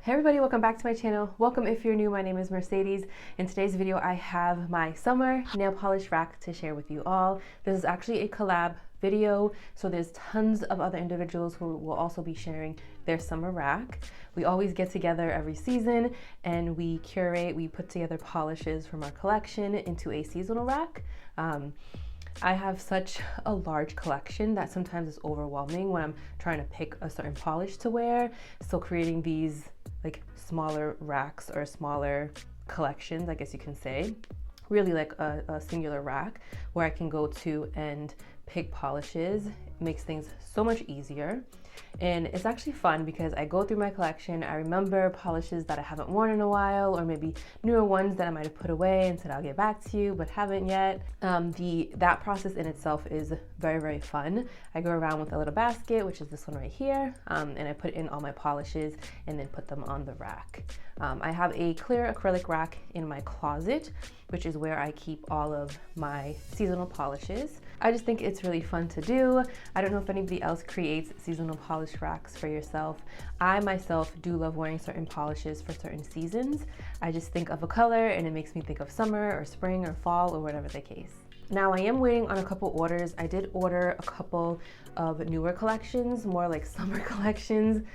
Hey everybody, welcome back to my channel. Welcome if you're new. My name is Mercedes. In today's video, I have my summer nail polish rack to share with you all. This is actually a collab video, so there's tons of other individuals who will also be sharing their summer rack. We always get together every season and we curate, we put together polishes from our collection into a seasonal rack. I have such a large collection that sometimes it's overwhelming when I'm trying to pick a certain polish to wear. So creating these like smaller racks or smaller collections, I guess you can say, really like a singular rack where I can go to and pick polishes. It makes things so much easier. And it's actually fun because I go through my collection, I remember polishes that I haven't worn in a while, or maybe newer ones that I might have put away and said I'll get back to you but haven't yet. That process in itself is very, very fun. I go around with a little basket, which is this one right here, and I put in all my polishes and then put them on the rack. I have a clear acrylic rack in my closet, which is where I keep all of my seasonal polishes. I just think it's really fun to do. I don't know if anybody else creates seasonal polish racks for yourself. I myself do love wearing certain polishes for certain seasons. I just think of a color and it makes me think of summer or spring or fall or whatever the case. Now I am waiting on a couple orders. I did order a couple of newer collections, more like summer collections,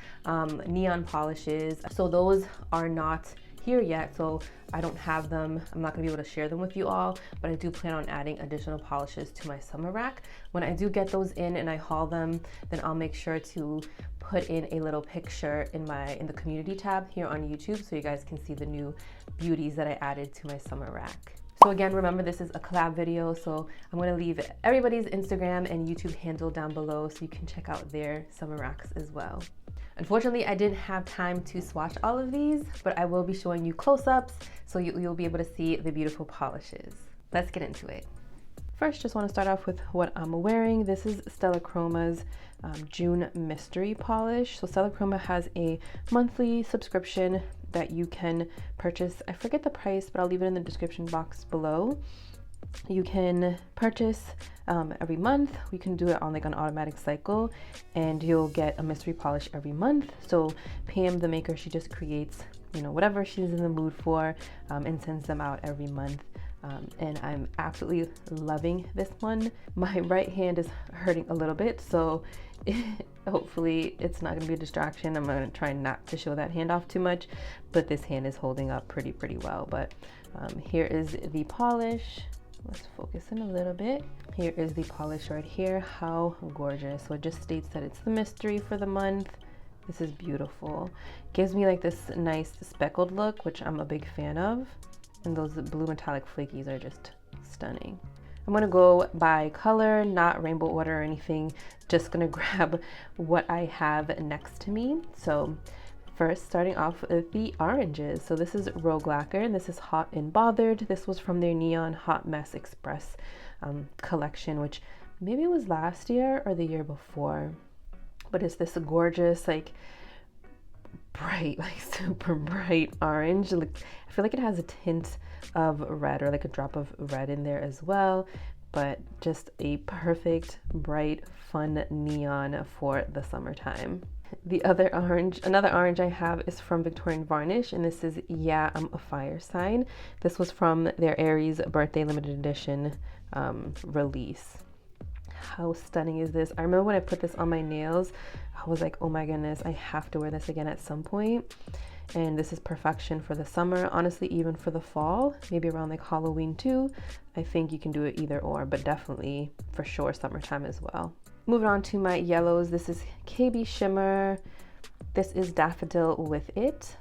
neon polishes. So those are not here yet, so I don't have them. I'm not gonna be able to share them with you all, but I do plan on adding additional polishes to my summer rack. When I do get those in and I haul them, then I'll make sure to put in a little picture in the community tab here on YouTube so you guys can see the new beauties that I added to my summer rack. So again, remember this is a collab video, so I'm gonna leave everybody's Instagram and YouTube handle down below so you can check out their summer racks as well. Unfortunately, I didn't have time to swatch all of these, but I will be showing you close-ups so you'll be able to see the beautiful polishes. Let's get into it. First, just want to start off with what I'm wearing. This is Stella Chroma's June Mystery Polish. So Stella Chroma has a monthly subscription that you can purchase. I forget the price, but I'll leave it in the description box below. You can purchase every month. We can do it on like an automatic cycle and you'll get a mystery polish every month. So Pam, the maker, she just creates, you know, whatever she's in the mood for and sends them out every month. And I'm absolutely loving this one. My right hand is hurting a little bit, so hopefully it's not gonna be a distraction. I'm gonna try not to show that hand off too much, but this hand is holding up pretty well. But here is the polish. Let's focus in a little bit. Here is the polish right here. How gorgeous. So it just states that it's the mystery for the month. This is beautiful. Gives me like this nice speckled look, which I'm a big fan of. And those blue metallic flakies are just stunning. I'm gonna go by color, not rainbow order or anything. Just gonna grab what I have next to me. So first, starting off with the oranges. So this is Rogue Lacquer, and this is Hot and Bothered. This was from their Neon Hot Mess Express collection, which maybe it was last year or the year before. But it's this gorgeous, like bright, like super bright orange. Like, I feel like it has a tint of red or like a drop of red in there as well. But just a perfect, bright, fun neon for the summertime. The other orange, another orange I have is from Victorian Varnish, and this is Yeah, I'm a Fire Sign. This was from their Aries birthday limited edition release. How stunning is this? I remember when I put this on my nails, I was like, oh my goodness, I have to wear this again at some point. And this is perfection for the summer. Honestly, even for the fall, maybe around like Halloween too. I think you can do it either or, but definitely for sure summertime as well. Moving on to my yellows, this is KB Shimmer. This is Daffodil With It.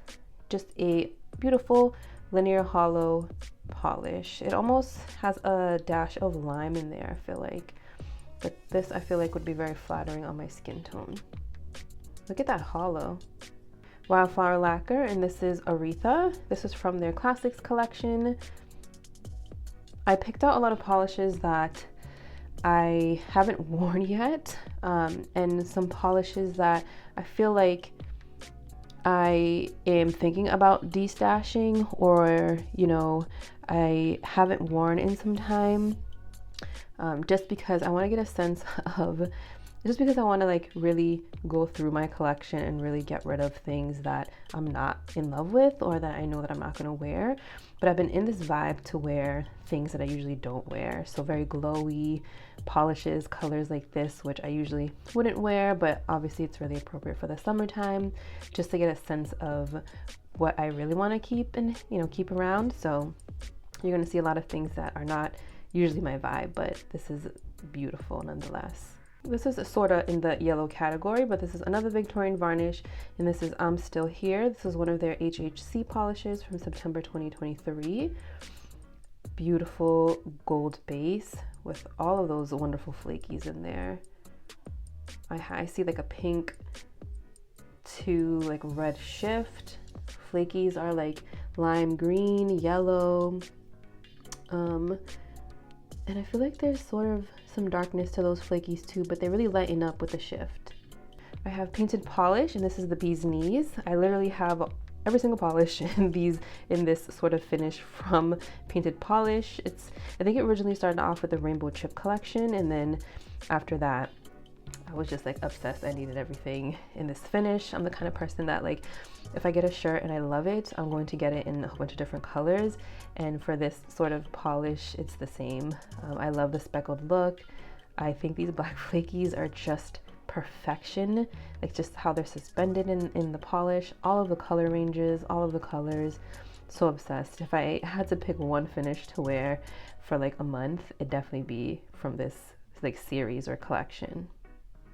Just a beautiful linear hollow polish. It almost has a dash of lime in there, I feel like. But this I feel like would be very flattering on my skin tone. Look at that hollow. Wildflower Lacquer, and this is Aretha. This is from their Classics collection. I picked out a lot of polishes that I haven't worn yet, and some polishes that I feel like I am thinking about destashing, or you know, I haven't worn in some time, just because I want to get a sense of just because I want to like really go through my collection and really get rid of things that I'm not in love with or that I know that I'm not going to wear. But I've been in this vibe to wear things that I usually don't wear. So very glowy polishes, colors like this, which I usually wouldn't wear, but obviously it's really appropriate for the summertime, just to get a sense of what I really want to keep and, you know, keep around. So you're going to see a lot of things that are not usually my vibe, but this is beautiful nonetheless. This is sort of in the yellow category, but this is another Victorian varnish, and this is I'm Still Here. This is one of their HHC polishes from September 2023. Beautiful gold base with all of those wonderful flakies in there. I see like a pink to like red shift. Flakies are like lime green, yellow, and I feel like there's sort of some darkness to those flakies too, but they really lighten up with the shift. I have painted polish, and this is the bee's knees. I literally have every single polish in this sort of finish from painted polish. I think it originally started off with the rainbow chip collection, and then after that I was just like obsessed. I needed everything in this finish. I'm the kind of person that like, if I get a shirt and I love it, I'm going to get it in a whole bunch of different colors. And for this sort of polish, it's the same. I love the speckled look. I think these black flakies are just perfection. Like just how they're suspended in the polish, all of the color ranges, all of the colors. So obsessed. If I had to pick one finish to wear for like a month, it'd definitely be from this like series or collection.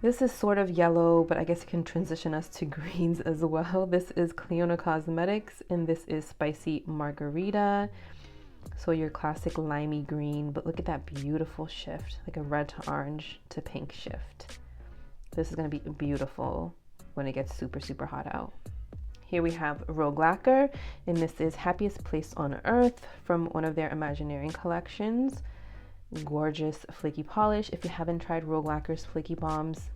This is sort of yellow, but I guess it can transition us to greens as well. This is Cliona Cosmetics, and this is Spicy Margarita. So your classic limey green, but look at that beautiful shift, like a red to orange to pink shift. This is gonna be beautiful when it gets super, super hot out. Here we have Rogue Lacquer, and this is Happiest Place on Earth from one of their Imagineering collections. Gorgeous flaky polish. If you haven't tried Rogue Lacquer's flaky bombs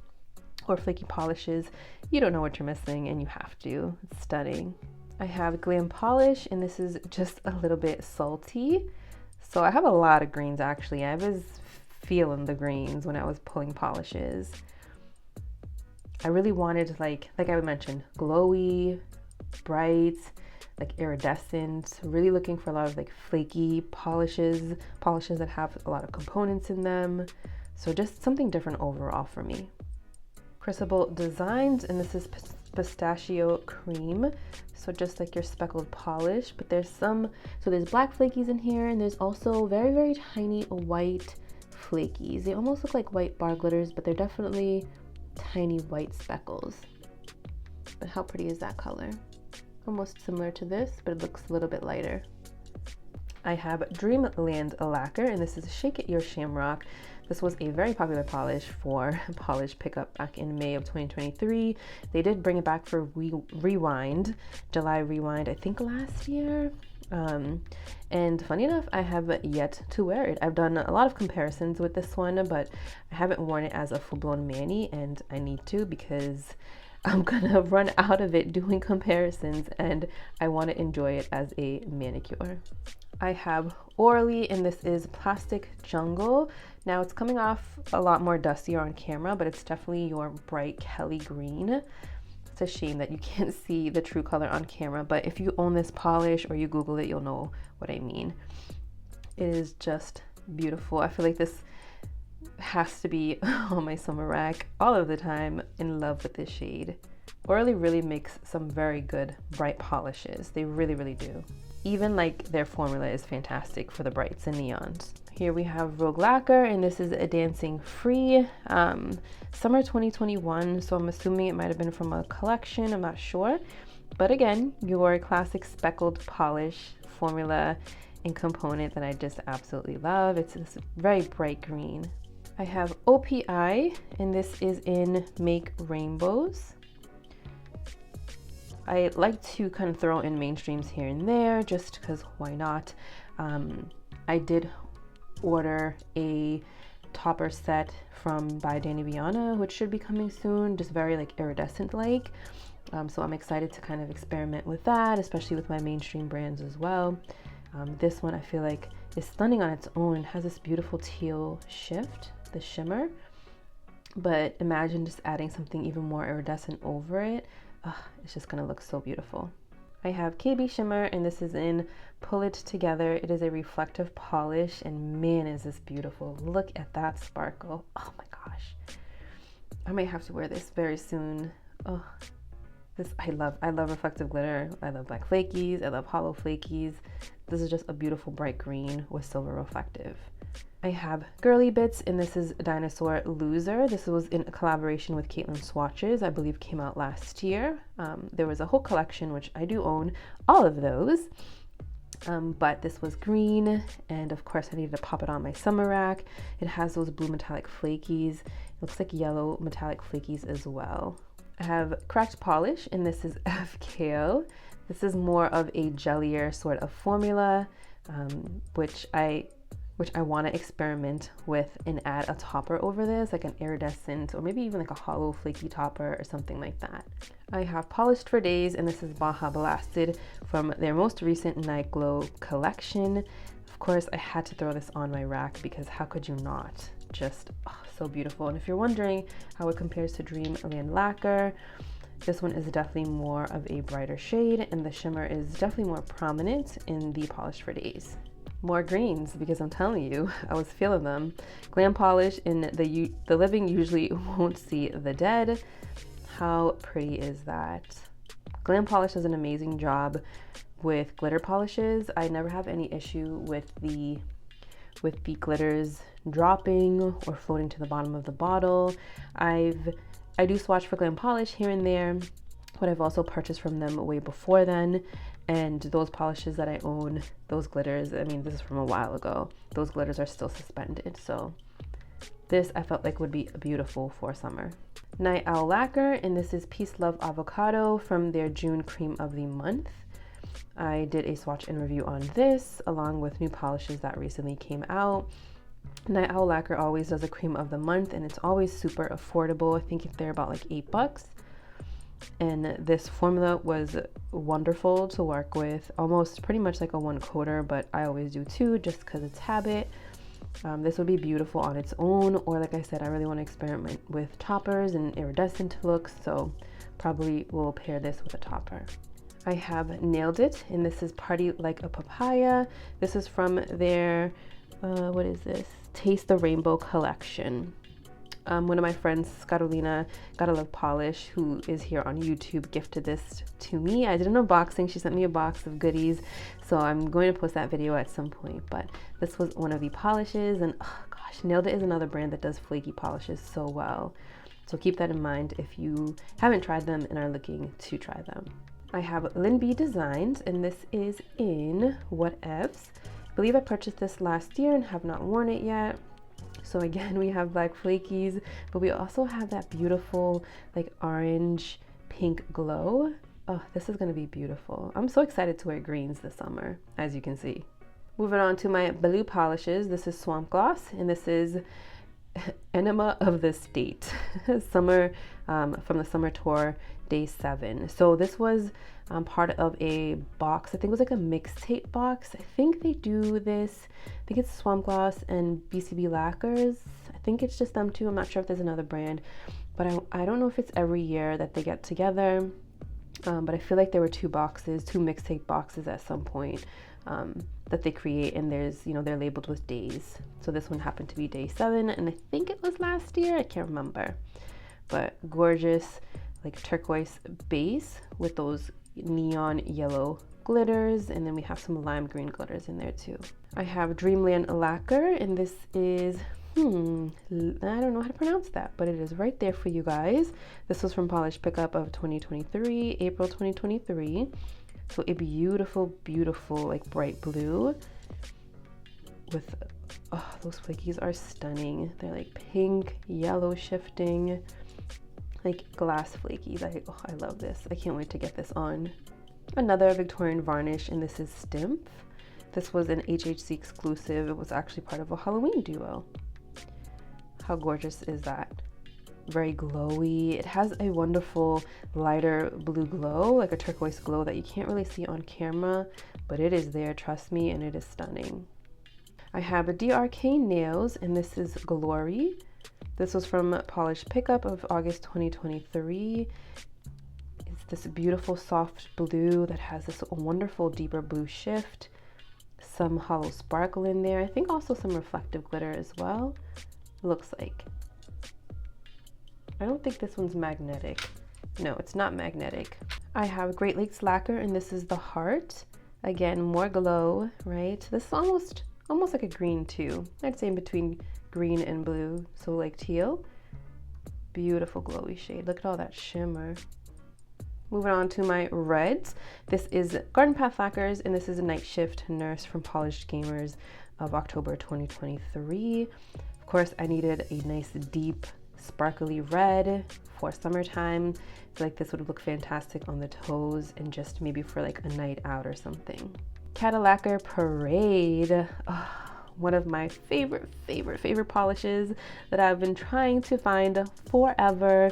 or flaky polishes, you don't know what you're missing, and you have to. It's stunning. I have Glam Polish, and this is just a little bit salty. So I have a lot of greens actually. I was feeling the greens when I was pulling polishes. I really wanted like I mentioned, glowy, bright, like iridescent, really looking for a lot of like flaky polishes that have a lot of components in them. So just something different overall for me. Crucible Designs, and this is Pistachio Cream. So just like your speckled polish, but there's there's black flakies in here, and there's also very, very tiny white flakies. They almost look like white bar glitters, but they're definitely tiny white speckles. But how pretty is that color? Almost similar to this, but it looks a little bit lighter. I have Dreamland Lacquer, and this is Shake It Your Shamrock. This was a very popular polish for Polish Pickup back in May of 2023. They did bring it back for Rewind, July Rewind, I think last year. And funny enough, I have yet to wear it. I've done a lot of comparisons with this one, but I haven't worn it as a full-blown mani, and I need to because I'm gonna run out of it doing comparisons, and I want to enjoy it as a manicure. I have Orly, and this is Plastic Jungle. Now it's coming off a lot more dustier on camera, but it's definitely your bright Kelly green. It's a shame that you can't see the true color on camera, but if you own this polish or you Google it, you'll know what I mean. It is just beautiful. I feel like this has to be on my summer rack all of the time. In love with this shade. Orly really makes some very good bright polishes. They really, really do. Even like their formula is fantastic for the brights and neons. Here we have Rogue Lacquer, and this is a Dancing Free, summer 2021. So I'm assuming it might have been from a collection, I'm not sure. But again, your classic speckled polish formula and component that I just absolutely love. It's this very bright green. I have OPI, and this is in Make Rainbows. I like to kind of throw in mainstreams here and there just because why not. I did order a topper set by Danny Viana, which should be coming soon, just very like iridescent like. So I'm excited to kind of experiment with that, especially with my mainstream brands as well. This one I feel like is stunning on its own. It has this beautiful teal shift, the shimmer. but imagine just adding something even more iridescent over it. It's just gonna look so beautiful. I have KB Shimmer, and this is in Pull It Together. It is a reflective polish, and man, is this beautiful. Look at that sparkle. Oh my gosh. I might have to wear this very soon. Oh, this I love reflective glitter. I love black flakies. I love hollow flakies. This is just a beautiful bright green with silver reflective. I have Girly Bits, and this is Dinosaur Loser. This was in a collaboration with Caitlin Swatches. I believe came out last year. There was a whole collection, which I do own all of those. But this was green, and of course I needed to pop it on my summer rack. It has those blue metallic flakies. It looks like yellow metallic flakies as well. I have Cracked Polish, and this is FKO. This is more of a jellier sort of formula, which I want to experiment with and add a topper over this, like an iridescent or maybe even like a hollow flaky topper or something like that. I have Polished for Days, and this is Baja Blasted from their most recent Night Glow collection. Of course, I had to throw this on my rack because how could you not? Just so beautiful. And if you're wondering how it compares to Dreamland Lacquer, this one is definitely more of a brighter shade, and the shimmer is definitely more prominent in the Polished for Days. More greens, because I'm telling you, I was feeling them. Glam Polish, in the living usually won't see the dead. How pretty is that? Glam Polish does an amazing job with glitter polishes. I never have any issue with the glitters dropping or floating to the bottom of the bottle. I do swatch for Glam Polish here and there, but I've also purchased from them way before then. And those polishes that I own, those glitters, I mean, this is from a while ago, those glitters are still suspended. So this I felt like would be beautiful for summer. Night Owl Lacquer, and this is Peace Love Avocado from their June Cream of the Month. I did a swatch and review on this along with new polishes that recently came out. Night Owl Lacquer always does a cream of the month, and it's always super affordable. I think they're about like $8. And this formula was wonderful to work with, almost pretty much like a one coater, but I always do two just because it's habit. This would be beautiful on its own, or like I said, I really want to experiment with toppers and iridescent looks, so probably will pair this with a topper. I have Nailed It, and this is Party Like a Papaya. This is from their, what is this? Taste the Rainbow collection. One of my friends, Carolina Gotaluvpolish, who is here on YouTube, gifted this to me. I did an unboxing. She sent me a box of goodies, so I'm going to post that video at some point. But this was one of the polishes, and oh gosh, Nailed It is another brand that does flaky polishes so well. So keep that in mind if you haven't tried them and are looking to try them. I have Lynn B Designs, and this is in Whatevs. I believe I purchased this last year and have not worn it yet. So again, we have black flakies, but we also have that beautiful like orange pink glow. Oh, this is gonna be beautiful. I'm so excited to wear greens this summer, as you can see. Moving on to my blue polishes. This is Swamp Gloss, and this is Enema of the State, summer from the summer tour, day 7. So this was part of a box. I think it was like a mixtape box. I think they do this. I think it's Swamp Gloss and BCB Lacquers. I think it's just them two. I'm not sure if there's another brand, but I don't know if it's every year that they get together. But I feel like there were two mixtape boxes at some point that they create, and there's, you know, they're labeled with days. So this one happened to be day 7, and I think it was last year. I can't remember, but gorgeous, like turquoise base with those neon yellow glitters, and then we have some lime green glitters in there too. I have Dreamland Lacquer, and this is I don't know how to pronounce that, but it is right there for you guys. This was from Polish Pickup of 2023, April 2023. So a beautiful like bright blue with those flakies are stunning. They're like pink, yellow shifting, like glass flakies. I love this. I can't wait to get this on. Another Victorian varnish, and this is Stimpf. This was an HHC exclusive. It was actually part of a Halloween duo. How gorgeous is that? Very glowy. It has a wonderful lighter blue glow, like a turquoise glow that you can't really see on camera, but it is there, trust me, and it is stunning. I have a DRK Nails, and this is Glory. This was from Polish Pickup of August 2023. It's this beautiful soft blue that has this wonderful deeper blue shift. Some hollow sparkle in there. I think also some reflective glitter as well. Looks like. I don't think this one's magnetic. No, it's not magnetic. I have Great Lakes Lacquer, and this is the heart. Again, more glow, right? This is almost like a green too. I'd say in between green and blue, so like teal. Beautiful glowy shade. Look at all that shimmer. Moving on to my reds. This is Garden Path Lacquers, and this is a Night Shift Nurse from Polished Gamers of October 2023. Of course, I needed a nice deep sparkly red for summertime. I feel like this would look fantastic on the toes and just maybe for like a night out or something. Cadillac Parade. Oh, one of my favorite polishes that I've been trying to find forever.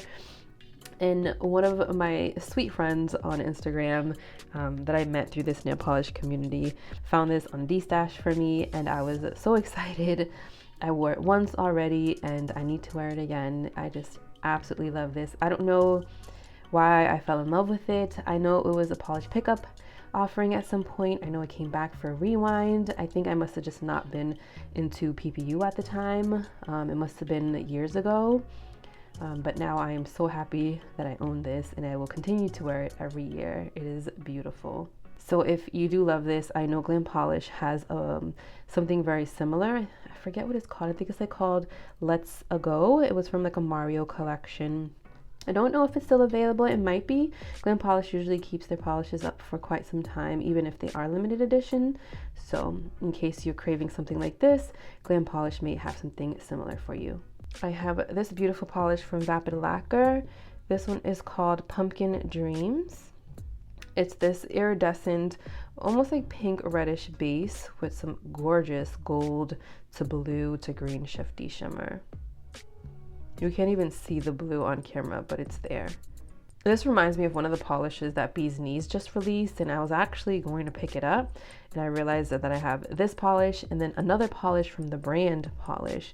And one of my sweet friends on Instagram that I met through this nail polish community found this on D-Stash for me, and I was so excited. I wore it once already and I need to wear it again. I just absolutely love this. I don't know why I fell in love with it. I know it was a Polish Pickup offering at some point. I know it came back for Rewind. I think I must have just not been into PPU at the time. It must have been years ago. But now I am so happy that I own this, and I will continue to wear it every year. It is beautiful. So if you do love this, I know Glam Polish has something very similar. I forget what it's called. I think it's like called Let's A Go. It was from like a Mario collection. I don't know if it's still available. It might be. Glam Polish usually keeps their polishes up for quite some time, even if they are limited edition. So in case you're craving something like this, Glam Polish may have something similar for you. I have this beautiful polish from Vapid Lacquer. This one is called Pumpkin Dreams. It's this iridescent, almost like pink reddish base with some gorgeous gold to blue to green shifty shimmer. You can't even see the blue on camera, but it's there. This reminds me of one of the polishes that Bee's Knees just released, and I was actually going to pick it up, and I realized that I have this polish and then another polish from the brand Polish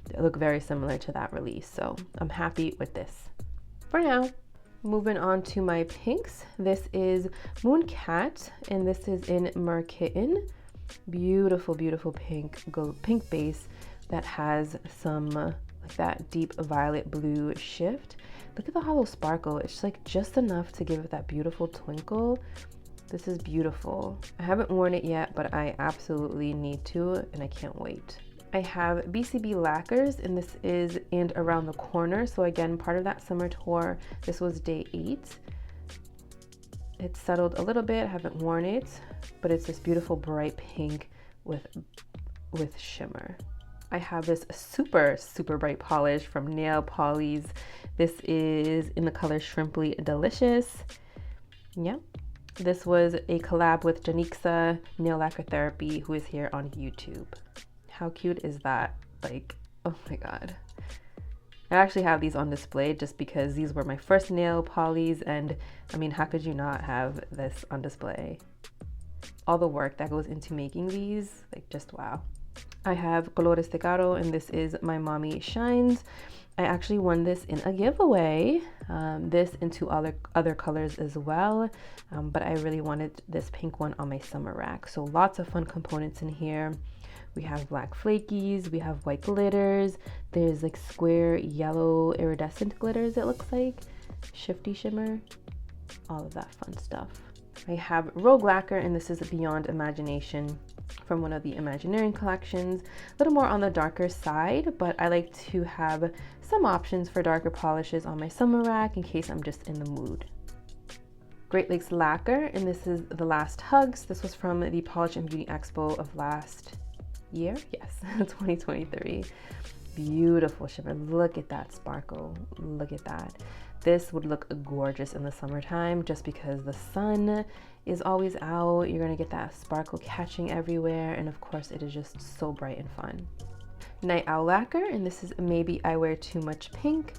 that look very similar to that release, so I'm happy with this for now. Moving on to my pinks. This is Moon Cat, and this is in Mer Kitten. Beautiful, beautiful pink base that has some like that deep violet blue shift. Look at the hollow sparkle. It's like just enough to give it that beautiful twinkle. This is beautiful. I haven't worn it yet, but I absolutely need to, and I can't wait. I have BCB Lacquers, and this is And Around the Corner. So again, part of that summer tour. This was day 8. It's settled a little bit. I haven't worn it, but it's this beautiful bright pink with shimmer. I have this super bright polish from Nail Polys. This is in the color Shrimply Delicious. Yeah. This was a collab with Janixa Nail Lacquer Therapy, who is here on YouTube. How cute is that? Like, oh my god. I actually have these on display just because these were my first nail polys, and I mean, how could you not have this on display? All the work that goes into making these, like, just wow. I have Colores de Caro, and this is My Mommy Shines. I actually won this in a giveaway, this and 2 other colors as well, but I really wanted this pink one on my summer rack. So lots of fun components in here. We have black flakies, we have white glitters, there's like square yellow iridescent glitters, it looks like, shifty shimmer, all of that fun stuff. I have Rogue Lacquer, and this is Beyond Imagination from one of the Imagineering collections. A little more on the darker side, but I like to have some options for darker polishes on my summer rack in case I'm just in the mood. Great Lakes Lacquer, and this is The Last Hugs. This was from the Polish and Beauty Expo of last year, yes, 2023. Beautiful shimmer. Look at that sparkle. Look at that. This would look gorgeous in the summertime just because the sun is always out. You're gonna get that sparkle catching everywhere, and of course it is just so bright and fun. Night Owl Lacquer, and this is Maybe I Wear Too Much Pink.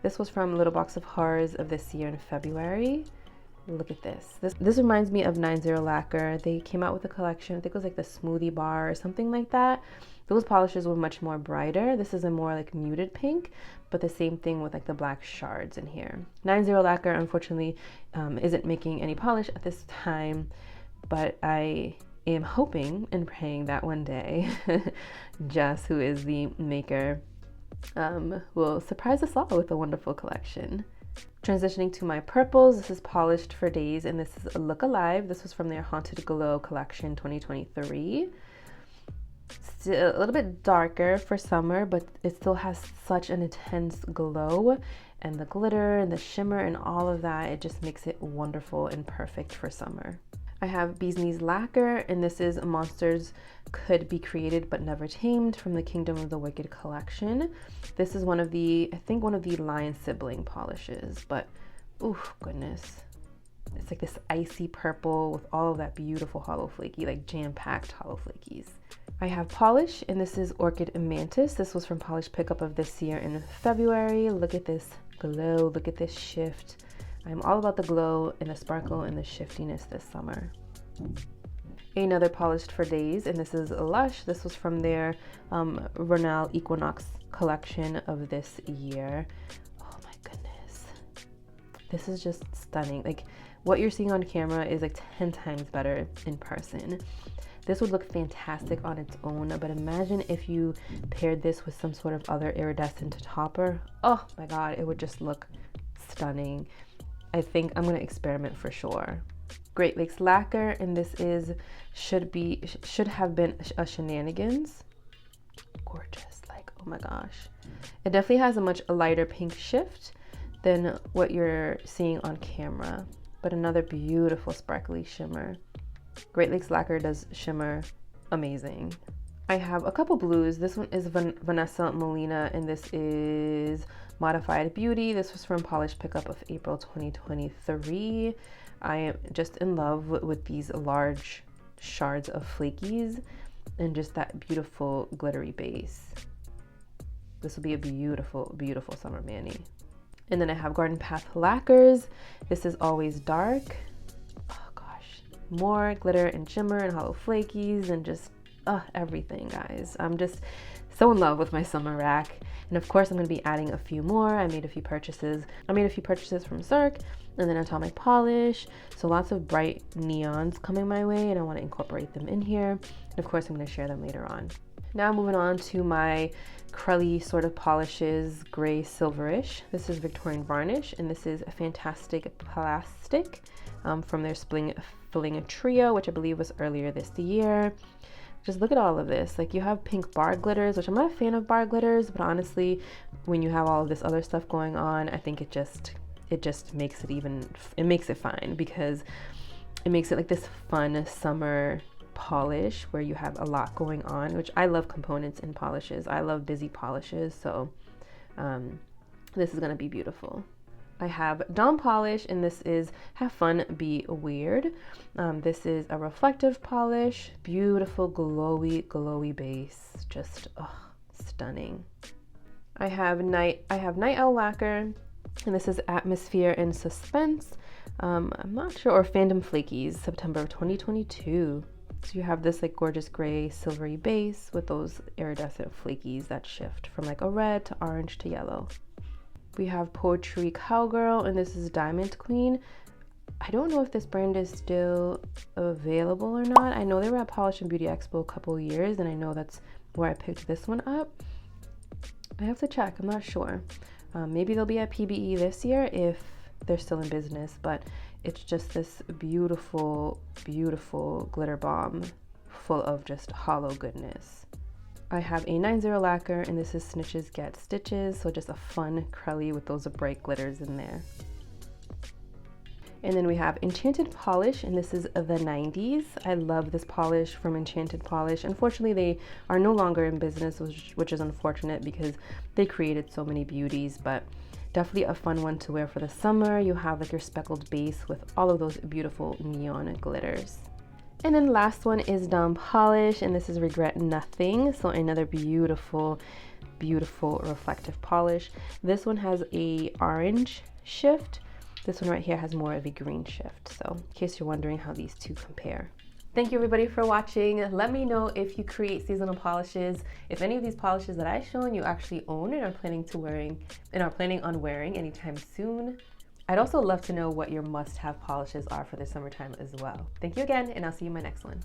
This was from Little Box of Horrors of this year in February. Look at this. This reminds me of 90 Lacquer. They came out with a collection, I think it was like the smoothie bar or something like that. Those polishes were much more brighter. This is a more like muted pink, but the same thing with like the black shards in here. 90 Lacquer unfortunately isn't making any polish at this time, but I am hoping and praying that one day Jess, who is the maker, will surprise us all with a wonderful collection. Transitioning to my purples, this is Polished for Days, and this is Look Alive. This was from their Haunted Glow collection 2023. Still a little bit darker for summer, but it still has such an intense glow, and the glitter and the shimmer and all of that, it just makes it wonderful and perfect for summer. I have Bee's Knees Lacquer, and this is Monsters Could Be Created But Never Tamed from the Kingdom of the Wicked collection. This is one of the, I think one of the Lion sibling polishes, but oof, goodness. It's like this icy purple with all of that beautiful hollow flaky, like jam-packed hollow flakies. I have Polish, and this is Orchid Mantis. This was from Polish Pickup of this year in February. Look at this glow, look at this shift. I'm all about the glow and the sparkle and the shiftiness this summer. Another Polished for Days, and this is Lush. This was from their Vernal Equinox collection of this year. Oh my goodness. This is just stunning. Like, what you're seeing on camera is like 10 times better in person. This would look fantastic on its own, but imagine if you paired this with some sort of other iridescent topper. Oh my god, it would just look stunning. I think I'm gonna experiment for sure. Great Lakes Lacquer, and this is should have been a Shenanigans. Gorgeous, like, oh my gosh. It definitely has a much lighter pink shift than what you're seeing on camera, but another beautiful sparkly shimmer. Great Lakes Lacquer does shimmer amazing. I have a couple blues. This one is Vanessa Molina, and this is Modified Beauty. This was from Polish Pickup of April 2023. I am just in love with these large shards of flakies and just that beautiful glittery base. This will be a beautiful, beautiful summer mani. And then I have Garden Path Lacquers. This is Always Dark. Oh gosh, more glitter and shimmer and hollow flakies and just everything, guys. I'm just so in love with my summer rack. And of course I'm going to be adding a few more. I made a few purchases from Cirque and then Atomic Polish. So lots of bright neons coming my way, and I want to incorporate them in here. And of course I'm going to share them later on. Now moving on to my crelly sort of polishes, gray silverish. This is Victorian Varnish, and this is a Fantastic Plastic from their Spring Filling Trio, which I believe was earlier this year. Just look at all of this. Like, you have pink bar glitters, which I'm not a fan of bar glitters, but honestly, when you have all of this other stuff going on, I think it just makes it makes it fine, because it makes it like this fun summer polish where you have a lot going on, which I love components in polishes. I love busy polishes, so this is gonna be beautiful. I have Dawn Polish, and this is Have Fun, Be Weird. This is a reflective polish, beautiful glowy base, just stunning. I have Night Owl Lacquer, and this is Atmosphere and Suspense. I'm not sure, or Fandom Flakies, September of 2022. So you have this like gorgeous gray silvery base with those iridescent flakies that shift from like a red to orange to yellow. We have Poetry Cowgirl, and this is Diamond Queen. I don't know if this brand is still available or not. I know they were at Polish and Beauty Expo a couple years, and I know that's where I picked this one up. I have to check, I'm not sure. Maybe they'll be at PBE this year if they're still in business, but it's just this beautiful, beautiful glitter bomb full of just hollow goodness. I have a 90 Lacquer, and this is Snitches Get Stitches, so just a fun crelly with those bright glitters in there. And then we have Enchanted Polish, and this is the 90s. I love this polish from Enchanted Polish. Unfortunately, they are no longer in business, which is unfortunate because they created so many beauties, but definitely a fun one to wear for the summer. You have like your speckled base with all of those beautiful neon glitters. And then last one is Dawn Polish, and this is Regret Nothing. So another beautiful, beautiful reflective polish. This one has a orange shift. This one right here has more of a green shift. So in case you're wondering how these two compare. Thank you everybody for watching. Let me know if you create seasonal polishes, if any of these polishes that I've shown you actually own and are planning on wearing anytime soon. I'd also love to know what your must-have polishes are for the summertime as well. Thank you again, and I'll see you in my next one.